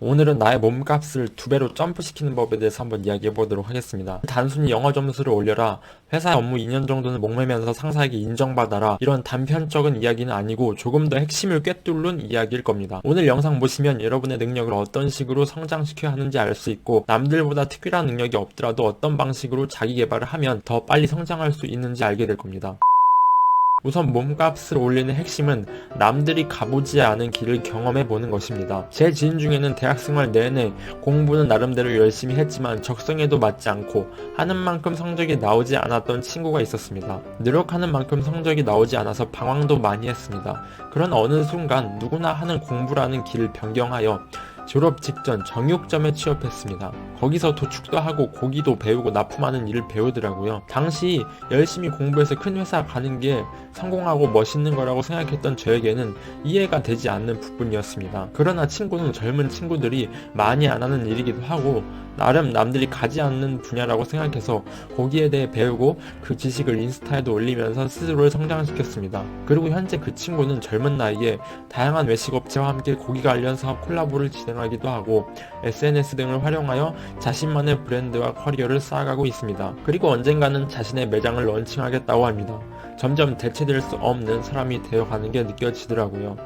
오늘은 나의 몸값을 2배로 점프시키는 법에 대해서 한번 이야기해 보도록 하겠습니다. 단순히 영어 점수를 올려라, 회사 업무 2년 정도는 목매면서 상사에게 인정받아라, 이런 단편적인 이야기는 아니고 조금 더 핵심을 꿰뚫는 이야기일 겁니다. 오늘 영상 보시면 여러분의 능력을 어떤 식으로 성장시켜야 하는지 알 수 있고, 남들보다 특별한 능력이 없더라도 어떤 방식으로 자기 개발을 하면 더 빨리 성장할 수 있는지 알게 될 겁니다. 우선 몸값을 올리는 핵심은 남들이 가보지 않은 길을 경험해 보는 것입니다. 제 지인 중에는 대학생활 내내 공부는 나름대로 열심히 했지만 적성에도 맞지 않고 하는 만큼 성적이 나오지 않았던 친구가 있었습니다. 노력하는 만큼 성적이 나오지 않아서 방황도 많이 했습니다. 그런 어느 순간 누구나 하는 공부라는 길을 변경하여 졸업 직전 정육점에 취업했습니다. 거기서 도축도 하고 고기도 배우고 납품하는 일을 배우더라고요. 당시 열심히 공부해서 큰 회사 가는 게 성공하고 멋있는 거라고 생각했던 저에게는 이해가 되지 않는 부분이었습니다. 그러나 친구는 젊은 친구들이 많이 안 하는 일이기도 하고 나름 남들이 가지 않는 분야라고 생각해서 거기에 대해 배우고 그 지식을 인스타에도 올리면서 스스로를 성장시켰습니다. 그리고 현재 그 친구는 젊은 나이에 다양한 외식업체와 함께 고기 관련 사업 콜라보를 진행하기도 하고 SNS 등을 활용하여 자신만의 브랜드와 커리어를 쌓아가고 있습니다. 그리고 언젠가는 자신의 매장을 런칭하겠다고 합니다. 점점 대체될 수 없는 사람이 되어가는 게 느껴지더라고요.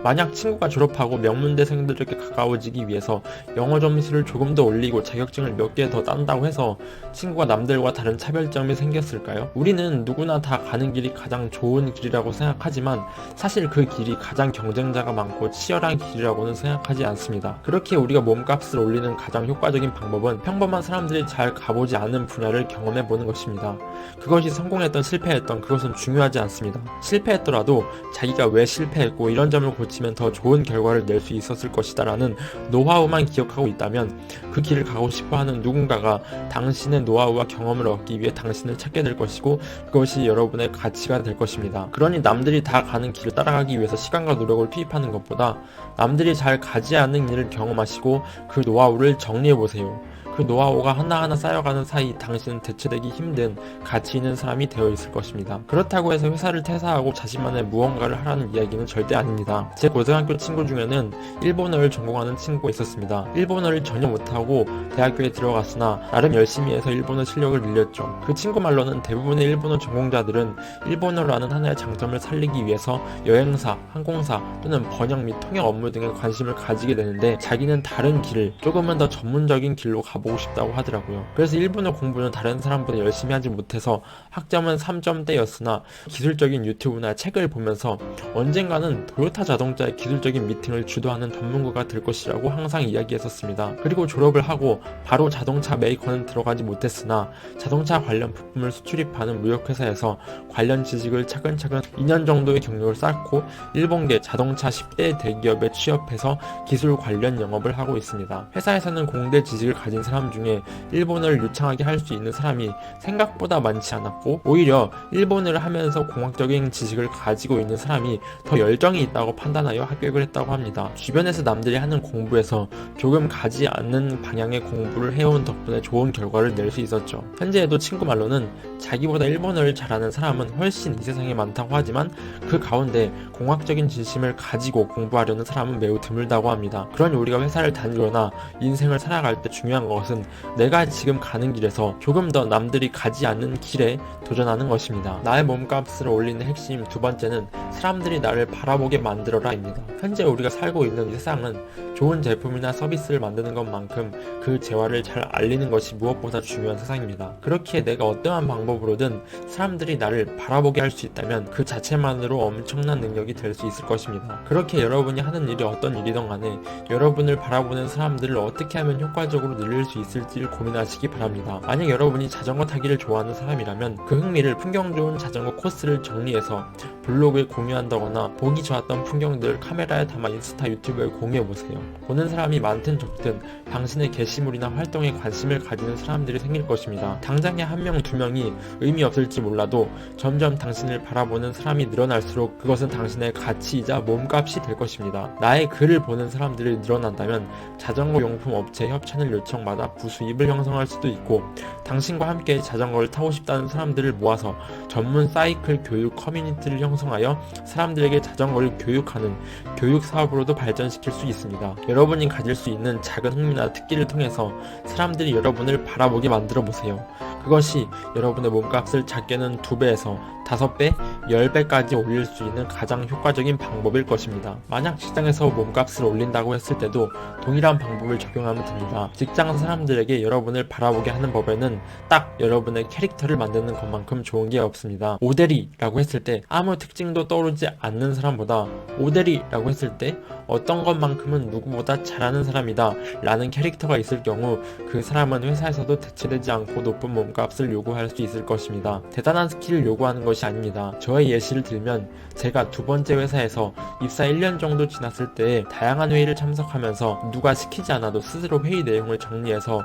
만약 친구가 졸업하고 명문대생들에게 가까워지기 위해서 영어 점수를 조금 더 올리고 자격증을 몇 개 더 딴다고 해서 친구가 남들과 다른 차별점이 생겼을까요? 우리는 누구나 다 가는 길이 가장 좋은 길이라고 생각하지만 사실 그 길이 가장 경쟁자가 많고 치열한 길이라고는 생각하지 않습니다. 그렇게 우리가 몸값을 올리는 가장 효과적인 방법은 평범한 사람들이 잘 가보지 않은 분야를 경험해보는 것입니다. 그것이 성공했던 실패했던 그것은 중요하지 않습니다. 실패했더라도 자기가 왜 실패했고 이런 점을 고치면 더 좋은 결과를 낼 수 있었을 것이다 라는 노하우만 기억하고 있다면 그 길을 가고 싶어하는 누군가가 당신의 노하우와 경험을 얻기 위해 당신을 찾게 될 것이고 그것이 여러분의 가치가 될 것입니다. 그러니 남들이 다 가는 길을 따라가기 위해서 시간과 노력을 투입하는 것보다 남들이 잘 가지 않는 일을 경험하시고 그 노하우를 정리해보세요. 그 노하우가 하나하나 쌓여가는 사이 당신은 대체되기 힘든 가치 있는 사람이 되어 있을 것입니다. 그렇다고 해서 회사를 퇴사하고 자신만의 무언가를 하라는 이야기는 절대 아닙니다. 제 고등학교 친구 중에는 일본어를 전공하는 친구가 있었습니다. 일본어를 전혀 못하고 대학교에 들어갔으나 나름 열심히 해서 일본어 실력을 늘렸죠. 그 친구 말로는 대부분의 일본어 전공자들은 일본어라는 하나의 장점을 살리기 위해서 여행사, 항공사 또는 번역 및 통역 업무 등에 관심을 가지게 되는데 자기는 다른 길을 조금은 더 전문적인 길로 가보고 싶다고 하더라고요. 그래서 일본어 공부는 다른 사람보다 열심히 하지 못해서 학점은 3점대였으나 기술적인 유튜브나 책을 보면서 언젠가는 토요타 자동차의 기술적인 미팅을 주도하는 전문가가 될 것이라고 항상 이야기했었습니다. 그리고 졸업을 하고 바로 자동차 메이커는 들어가지 못했으나 자동차 관련 부품을 수출입하는 무역회사에서 관련 지식을 차근차근 2년 정도의 경력을 쌓고 일본계 자동차 10대 대기업에 취업해서 기술 관련 영업을 하고 있습니다. 회사에서는 공대 지식을 가진 사람 중에 일본어를 유창하게 할 수 있는 사람이 생각보다 많지 않았고 오히려 일본어를 하면서 공학적인 지식을 가지고 있는 사람이 더 열정이 있다고 판단하여 합격을 했다고 합니다. 주변에서 남들이 하는 공부에서 조금 가지 않는 방향의 공부를 해온 덕분에 좋은 결과를 낼 수 있었죠. 현재에도 친구 말로는 자기보다 일본어를 잘하는 사람은 훨씬 이 세상에 많다고 하지만 그 가운데 공학적인 진심을 가지고 공부하려는 사람은 매우 드물다고 합니다. 그러니 우리가 회사를 다니거나 인생을 살아갈 때 중요한 것은 내가 지금 가는 길에서 조금 더 남들이 가지 않는 길에 도전하는 것입니다. 나의 몸값을 올리는 핵심 두 번째는 사람들이 나를 바라보게 만들어라 입니다. 현재 우리가 살고 있는 이 세상은 좋은 제품이나 서비스를 만드는 것만큼 그 재화를 잘 알리는 것이 무엇보다 중요한 세상입니다. 그렇기에 내가 어떠한 방법으로든 사람들이 나를 바라보게 할 수 있다면 그 자체만으로 엄청난 능력이 될 수 있을 것입니다. 그렇게 여러분이 하는 일이 어떤 일이든 간에 여러분을 바라보는 사람들을 어떻게 하면 효과적으로 늘릴 수 있을지를 고민하시기 바랍니다. 만약 여러분이 자전거 타기를 좋아하는 사람이라면 그 흥미를 풍경 좋은 자전거 코스를 정리해서 블로그에 공유한다거나 보기 좋았던 풍경들을 카메라에 담아 인스타 유튜브에 공유해보세요. 보는 사람이 많든 적든 당신의 게시물이나 활동에 관심을 가지는 사람들이 생길 것입니다. 당장에 한 명, 두 명이 의미 없을지 몰라도 점점 당신을 바라보는 사람이 늘어날수록 그것은 당신의 가치이자 몸값이 될 것입니다. 나의 글을 보는 사람들이 늘어난다면 자전거 용품 업체 협찬을 요청받아 부수입을 형성할 수도 있고 당신과 함께 자전거를 타고 싶다는 사람들을 모아서 전문 사이클 교육 커뮤니티를 형성하여 사람들에게 자전거를 교육하는 교육 사업으로도 발전시킬 수 있습니다. 여러분이 가질 수 있는 작은 흥미나 특기를 통해서 사람들이 여러분을 바라보게 만들어 보세요. 그것이 여러분의 몸값을 작게는 2배에서 5배, 10배까지 올릴 수 있는 가장 효과적인 방법일 것입니다. 만약 시장에서 몸값을 올린다고 했을 때도 동일한 방법을 적용하면 됩니다. 직장 사람들에게 여러분을 바라보게 하는 법에는 딱 여러분의 캐릭터를 만드는 것만큼 좋은 게 없습니다. 오대리라고 했을 때 아무 특징도 떠오르지 않는 사람보다 오대리라고 했을 때 어떤 것만큼은 누구보다 잘하는 사람이다 라는 캐릭터가 있을 경우 그 사람은 회사에서도 대체되지 않고 높은 몸값을 요구할 수 있을 것입니다. 대단한 스킬을 요구하는 것이 아닙니다. 저의 예시를 들면 제가 2번째 회사에서 입사 1년 정도 지났을 때 다양한 회의를 참석하면서 누가 시키지 않아도 스스로 회의 내용을 정리해서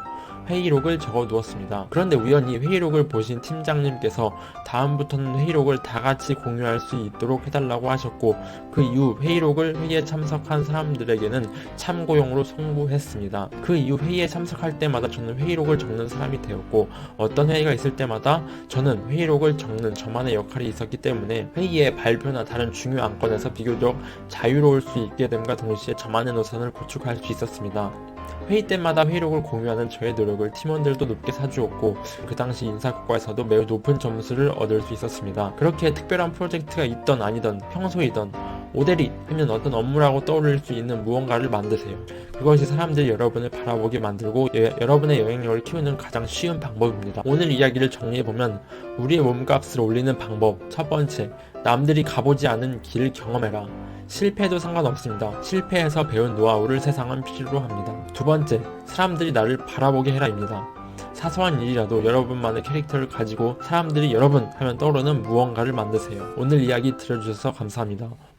회의록을 적어 두었습니다. 그런데 우연히 회의록을 보신 팀장님께서 다음부터는 회의록을 다 같이 공유할 수 있도록 해달라고 하셨고 그 이후 회의록을 회의에 참석한 사람들에게는 참고용으로 송부했습니다. 그 이후 회의에 참석할 때마다 저는 회의록을 적는 사람이 되었고 어떤 회의가 있을 때마다 저는 회의록을 적는 저만의 역할이 있었기 때문에 회의의 발표나 다른 중요 안건에서 비교적 자유로울 수 있게 됨과 동시에 저만의 노선을 구축할 수 있었습니다. 회의 때마다 회의록을 공유하는 저의 노력을 팀원들도 높게 사주었고 그 당시 인사고과에서도 매우 높은 점수를 얻을 수 있었습니다. 그렇게 특별한 프로젝트가 있던 아니던 평소이던 오대리 하면 어떤 업무라고 떠올릴 수 있는 무언가를 만드세요. 그것이 사람들이 여러분을 바라보게 만들고 여러분의 영향력을 키우는 가장 쉬운 방법입니다. 오늘 이야기를 정리해보면 우리의 몸값을 올리는 방법 첫 번째, 남들이 가보지 않은 길을 경험해라. 실패해도 상관없습니다. 실패해서 배운 노하우를 세상은 필요로 합니다. 두 번째, 사람들이 나를 바라보게 해라입니다. 사소한 일이라도 여러분만의 캐릭터를 가지고 사람들이 여러분 하면 떠오르는 무언가를 만드세요. 오늘 이야기 들어주셔서 감사합니다.